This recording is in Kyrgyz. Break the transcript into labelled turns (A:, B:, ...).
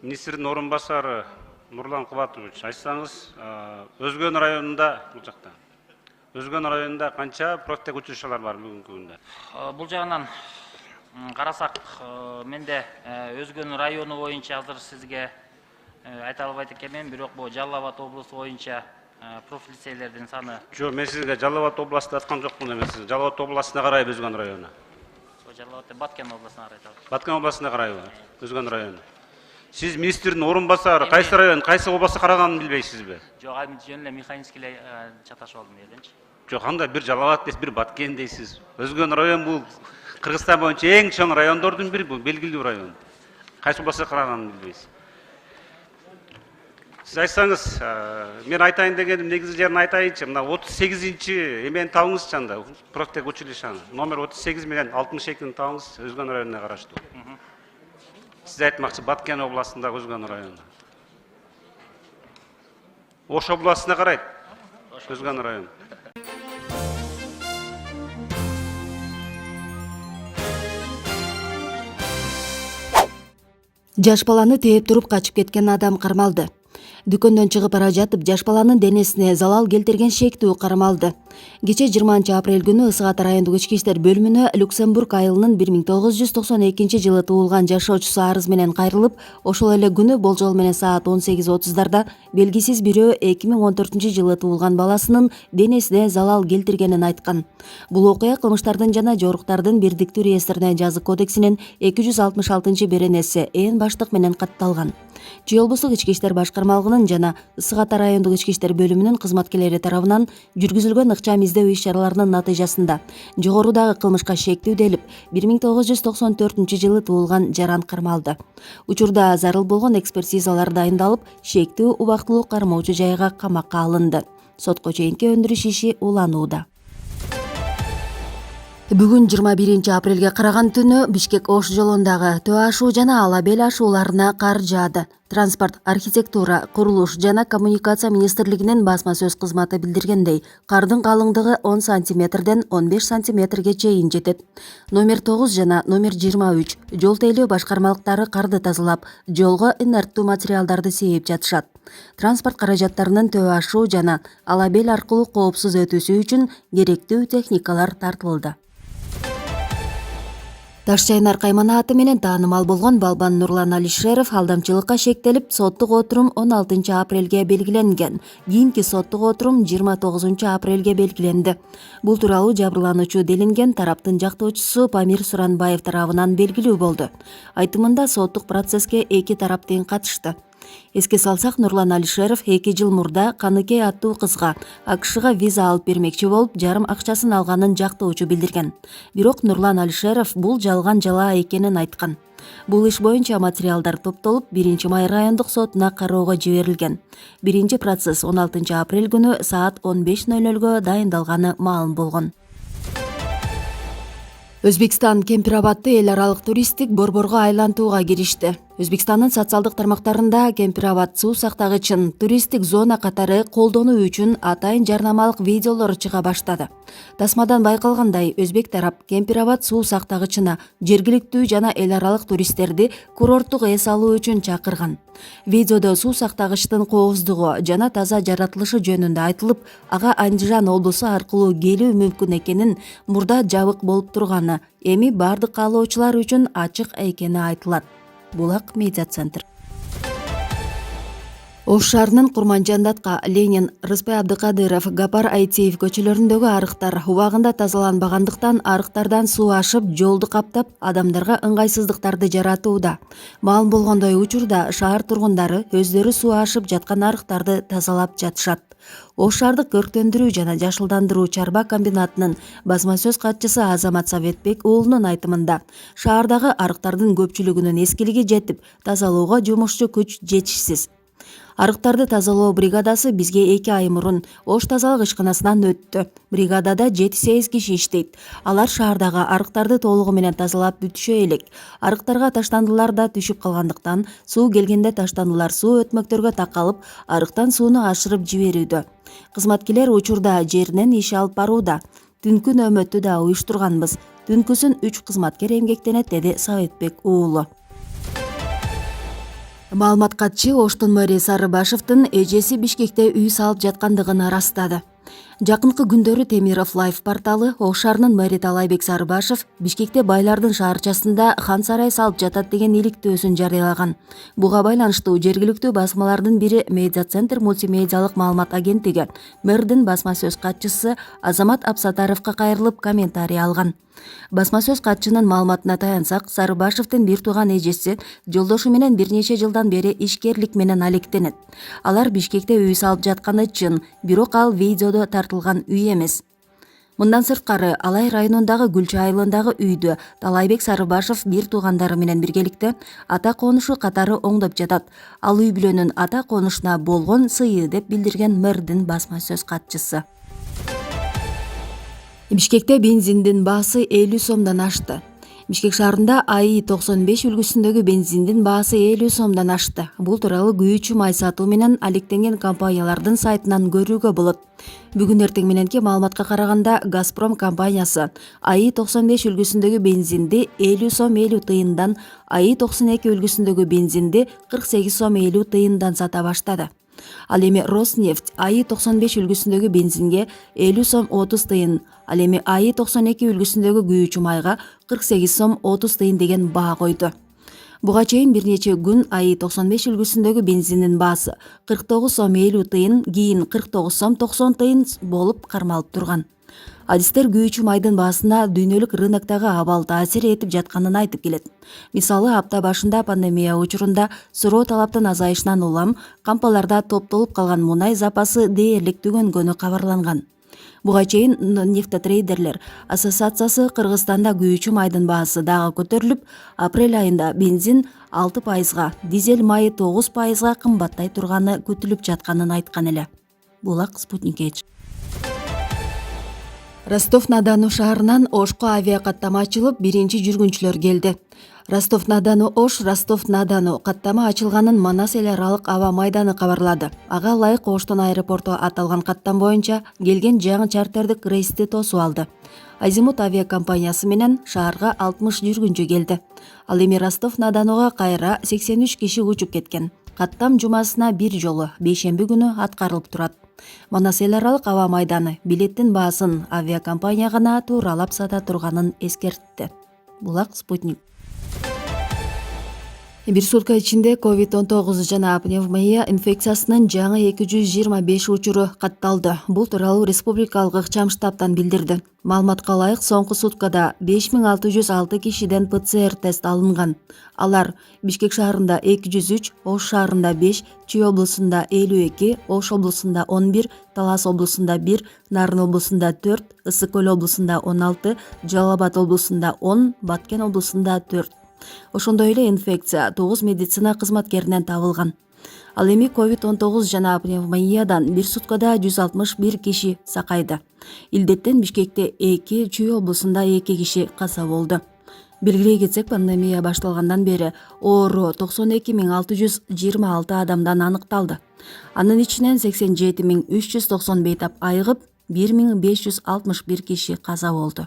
A: Министрдің орынбасары Нурлан Кубатович, айтсаңыз, Өзгөн районунда бул жакта Өзгөн районунда канча профтек училищалар бар бүгүнкү күндө?
B: Бул жагынан карасак, менде Өзгөн району боюнча азыр сизге айта албайт экенмин, бирок бул Жалал Абад облусу боюнча профиль лицейлердин саны.
A: Жок, мен сизге Жалал Абад областын аткан жокмун эмес. Жалал Абад областына карайбы Өзгөн району?
B: Жалал Абад Баткен областына карайт.
A: Баткен областына карайбы Өзгөн району? Сиз министрдин орынбасары кайсы район, кайсы областка караганын билбейсизби?
B: Жок, ай жөн эле Михайловский чаташып алдым эленчи.
A: Жок, кандай бир Жалал Абад дейсиз, бир Баткен дейсиз. Өзгөн район бул Кыргызстан боюнча эң чоң райондордун бири, бул белгилүү район. Кайсы областка караганын билбейсиз. Сиз айтсаңыз, мен айтайын дегеним негизи жерин айтайынчы. Мына 38-чи эмени табыңызчы анда, профтек училищаны. Номер 38 менен 62-ни табыңыз, Өзгөн районуна караштуу. Сиз айтмакчы Баткен областындагы Өзгөн району. Ош областына карайт. Өзгөн району.
C: Жаш баланы тээп туруп качып кеткен адам кармалды. Дүкөндөн чыгып бара жатып, жаш баланын денесине залал келтирген шектүү кармалды. Кече 20-апрель күнү Ысык Ата райондук ички иштер бөлүмүнө Люксембург айылынын 1992 туулган жашоочусу арыз менен кайрылып, ошол эле күнү болжол менен саат 18:30 белгисиз бирөө 2014 туулган баласынын денесине залал келтиргенин айткан. Бул окуя кылмыштардын жана жоруктардын бирдиктүү реестрине жазык кодексинин 266-беренеси Н баштык менен катталган. Чүй облустук ички иштер башкармалыгынын жана Ысык Ата райондук ички иштер бөлүмүнүн кызматкерлери тарабынан жүргүзүлгөн ыкчам издөө иш-чараларынын натыйжасында жогорудагы кылмышка шектүү делип 1994 туулган жаран кармалды. Учурда зарыл болгон экспертизалар дайындалып, шектүү убактылуу кармоочу жайга камакка алынды. Сотко чейинки өндүрүш иши уланууда. Бүгүн 21-апрелге караган түнү Бишкек-Ош жолундагы Төө ашуу жана Ала бел ашууларына кар жаады. Транспорт, архитектура, курулуш жана коммуникация министрлигинин басма сөз кызматы билдиргендей, кардын калыңдыгы 10 сантиметрден 15 сантиметрге чейин жетет. Номер 9 жана номер 23 жол тейлөө башкармалыктары карды тазалап, жолго инерттүү материалдарды сээп жатышат. Транспорт каражаттарынын Төө ашуу жана Ала бел аркылуу коопсуз өтүүсү үчүн керектүү техникалар тартылды. Таш чайнар каймана менен таанымал болгон Балбан Нурлан Алишеров алдамчылыкка шектелип, соттук отурум 16-апрелге белгиленген. Кийинки соттук отурум 29-апрелге белгиленди. Бул тууралуу жабырлануучу делинген тараптын жактоочусу Памир Суранбаев тарабынан белгилүү болду. Айтымында соттук процесске эки тарап тең катышты. Эске салсак, Нурлан Алишеров 2 жыл мурда Каныкей аттуу кызга АКШга виза алып бермекчи болуп, жарым акчасын алганын жактоочу билдирген. Бирок Нурлан Алишеров бул жалган жалаа экенин айткан. Бул иш боюнча материалдар топтолуп, 1-май райондук сотуна кароого жиберилген. Биринчи процесс 16-апрель күнү саат 15:00 дайындалганы маалым болгон. Өзбекстан Кемпир-Абадды эл аралык туристтик борборго айлантууга киришти. Өзбекстандын социалдык тармактарында Кемпир-Абад суу сактагычын туристтик зона катары колдонуу үчүн атайын жарнамалык видеолор чыга баштады. Тасмадан байкалгандай, өзбек тарап Кемпир-Абад суу сактагычына жергиликтүү жана эл аралык туристтерди курорттук эс алуу үчүн чакырган. Видеодо суу сактагычтын коопсуздугу жана таза жаратылышы жөнүндө айтылып, ага Андижан облусу аркылуу келүү мүмкүн экенин, мурда жабык болуп турганы, эми бардык каалоочулар үчүн ачык экени айтылат. Булак медиа центр. Ош шаарынын Курманжандатка, Ленин, Рыспай Абдыкадыров, Гапар Айтиев көчөлөрүндөгү арыктар убагында тазаланбагандыктан арыктардан суу ашып, жолду каптап, адамдарга ыңгайсыздыктарды жаратууда. Маалым болгондой, учурда шаар тургундары өздөрү суу ашып жаткан арыктарды тазалап жатышат. Ош шаардык көрктөндүрүү жана жашылдандыруу чарба комбинатынын басма сөз катчысы Азамат Советбек уулунун айтымында, шаардагы арыктардын көпчүлүгүнүн эскилиги жетип, тазалоого жумушчу күч жетишсиз. Арыктарды тазалоо бригадасы бизге 2 ай мурун Ош тазалык ишканасынан өттү. Бригадада 7-8 киши иштейт. Алар шаардагы арыктарды толугу менен тазалап бүтүшө элек. Арыктарга таштандылар да түшүп калгандыктан, суу келгенде таштандылар суу өтмөктөргө такалып, арыктан сууну ашырып жиберүүдө. Кызматкерлер учурда жеринен иш алып барууда. Түнкү нөөмөттү да уюштурганбыз. Түнкүсүн 3 кызматкер эмгектенет, деди Советбек уулу. Маалымат катчы Оштун мэри Сарыбашевдин эжеси Бишкекте үй салып жаткандыгын ырастады. Жакынкы күндөрү Темиров Лайф порталы Ош шаарынын мэри Талайбек Сарыбашев Бишкекте байлардын шаарчасында хан сарай салып жатат деген иликтөөсүн жарыялаган. Буга байланыштуу жергиликтүү басмалардын бири Медиа Центр мультимедиалык маалымат агенттиги мэрдин басма сөз катчысы Азамат Абсатаровго кайрылып комментарий алган. Басма сөз катчынын маалыматына таянсак, Сарыбашевдин бир тууган эжеси жолдошу менен бир нече жылдан бери ишкерлик менен алектенет. Алар Бишкекте үй салып жатканы чын, бирок ал видеодо тартылган үй эмес. Мындан сырткары, Алай районундагы Гүлча айылындагы үйдө Талайбек Сарыбашев бир туугандары менен биргеликте ата конушу катары оңдоп жатат. Ал үй бүлөнүн ата конушуна болгон сыйы деп билдирген мэрдин басма сөз катчысы. Бишкекте бензиндин баасы 50 сомдон ашты. Бишкек шаарында АИ 95 үлгүсүндөгү бензиндин баасы 50 сомдон ашты. Бул тууралуу күйүүчү май сатуу менен алектенген компаниялардын сайтынан көрүүгө болот. Бүгүн эртең мененки маалыматка караганда Газпром компаниясы АИ 95 үлгүсүндөгү бензинди 50 сом 50 тыйындан, АИ 92 үлгүсүндөгү бензинди 48 сом 50 тыйындан сата баштады. Ал эми Роснефть АИ 95 үлгүсүндөгү бензинге 50 сом 30 тыйын, ал эми АИ 92 үлгүсүндөгү күйүүчү майга 48 сом 30 тыйын деген баа койду. Буга чейин бир нече күн АИ 95 үлгүсүндөгү бензиндин баасы 49 сом 50 тыйын, кийин 49 сом 90 тыйын болуп кармалып турган. Адистер күйүүчү майдын баасына дүйнөлүк рыноктогу абал таасир этип жатканын айтып келет. Мисалы, апта башында пандемия учурунда суроо талаптын азайышынан улам кампаларда топтолуп калган мунай запасы дээрлик түгөнгөнү кабарланган. Буга чейин нефтотрейдерлер ассоциациясы Кыргызстанда күйүүчү майдын баасы дагы көтөрүлүп, апрель айында бензин 6%, дизель майы 9% кымбаттай турганы күтүлүп жатканын айткан эле. Булак Спутник Эч. Ростов-на-Дону шаарынан Ошко авиакаттама ачылып, биринчи жүргүнчүлөр келди. Ростов-на-Дону Ош Ростов-на-Дону каттама ачылганын Манас эл аралык аба майданы кабарлады. Ага ылайык Оштун аэропорту аталган каттам боюнча келген жаңы чартердик рейсти тосуп алды. Азимут авиакомпаниясы менен шаарга 60 жүргүнчү келди. Ал эми Ростов-на-Донуга кайра 83 киши учуп кеткен. Каттам жумасына бир жолу бейшемби күнү аткарылып турат. Манас эл аралык аба майданы билеттин баасын авиакомпания гана тууралап сата турганын эскертти. Булак Спутник. Бир сутка ичинде COVID-19 жана пневмония инфекциясынын жаңы 225 учуру катталды. Бул тууралуу республикалык ыкчам штабтан билдирди. Маалыматка ылайык, соңку суткада 5606 кишиден ПЦР тест алынган. Алар Бишкек шаарында 203, Ош шаарында 5, Чүй облусунда 52, Ош облусунда 11, Талас облусунда 1, Нарын облусунда 4, Ысык Көл облусунда 16, Жалал Абад облусунда 10, Баткен облусунда 4. Ошондой эле инфекция 9 медицина кызматкеринен табылган. Ал эми COVID-19 жана пневмониядан бир суткада 161 киши сакайды. Илдеттен Бишкекте 2, Чүй облусунда 2 киши каза болду. Белгилей кетсек, пандемия башталгандан бери оору 92626 адамдан аныкталды. Анын ичинен 87390 бейтап айыгып, 1561 киши каза болду.